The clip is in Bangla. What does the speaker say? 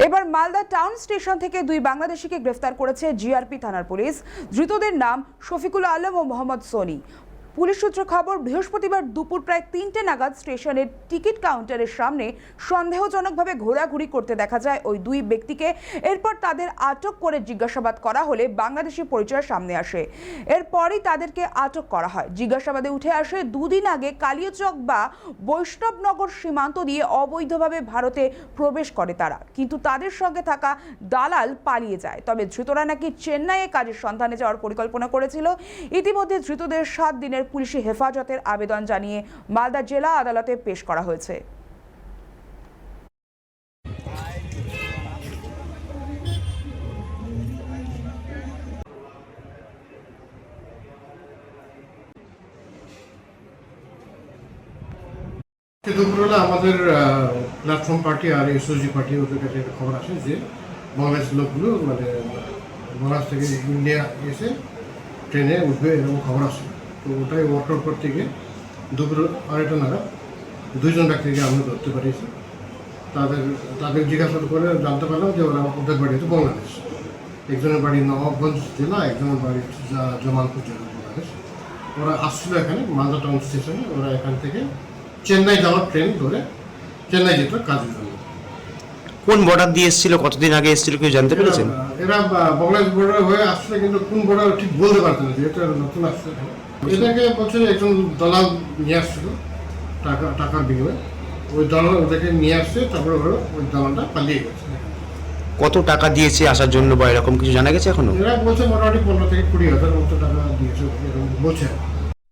এবার মালদা টাউন স্টেশন থেকে দুই বাংলাদেশিকে গ্রেফতার করেছে জিআরপি থানার পুলিশ। ধৃতদের নাম শফিকুল আলম ও মোহাম্মদ সোনি। পুলিশ সূত্রে খবর, বৃহস্পতিবার দুপুর প্রায় 3টে নাগাদ স্টেশনের টিকিট কাউন্টারের সামনে সন্দেহজনকভাবে ঘোরাঘুরি করতে দেখা যায় ওই দুই ব্যক্তিকে। এরপর তাদের আটক করে জিজ্ঞাসাবাদ করা হলে বাংলাদেশি পরিচয় সামনে আসে। এরপরই তাদেরকে আটক করা হয়। জিজ্ঞাসাবাদে উঠে আসে দুদিন আগে কালিয়াচক বা বৈষ্ণবনগর সীমান্ত দিয়ে অবৈধভাবে ভারতে প্রবেশ করে তারা, কিন্তু তাদের সঙ্গে থাকা দালাল পালিয়ে যায়। তবে ধৃতরা নাকি চেন্নাইয়ে কাজের সন্ধানে যাওয়ার পরিকল্পনা করেছিল। ইতিমধ্যে ধৃতদের 7 দিনের পুলিশি হেফাজতের আবেদন জানিয়ে মালদা জেলা আদালতে পেশ করা হয়েছে। দুপুরবেলা আমাদের প্ল্যাটফর্ম পার্টি আর এসওজি পার্টি ওদের কাছে একটা খবর আসে যে বাংলাদেশের লোকগুলো মানে বাংলাদেশ থেকে ইন্ডিয়া এসে ট্রেনে উঠবে এরকম খবর আসে। তো ওটাই ওয়ার্কআউট করতে গিয়ে দুপুর 2:30 নাগাদ দুইজন ব্যক্তিকে আমরা ধরতে পারিয়েছি। তাদের জিজ্ঞাসাবাদ করে জানতে পারলাম যে ওদের বাড়ি হচ্ছে বাংলাদেশ। একজনের বাড়ি নবাবগঞ্জ জেলা, একজনের বাড়ি হচ্ছে জামালপুর জেলা বাংলাদেশ। ওরা আসছিল এখানে মালদা টাউন স্টেশনে। ওরা এখান থেকে চেন্নাই যাওয়ার ট্রেন ধরে চেন্নাই যেত কাজের জন্য। কোন বর্ডার দিয়ে এসেছিল, কতদিন আগে এসেছিল কেউ জানতে পেরেছেন? এরা বাংলাদেশ বর্ডার হয়ে আসছে, কিন্তু কোন বর্ডার ঠিক বলতে পারতেন না, যেহেতু নতুন আসছে। এটাকে বলছে একজন দালাল নিয়ে আসছিল টাকার বিনিময়ে। ওই দালাল ওদেরকে নিয়ে আসছে, তারপরে ওই দালালটা পালিয়ে গেছে। কত টাকা দিয়েছে আসার জন্য বা এরকম কিছু জানা গেছে এখনো? এরা বলছে মোটামুটি 15 থেকে 20 হাজার মতো টাকা দিয়েছে এরকম বলছে।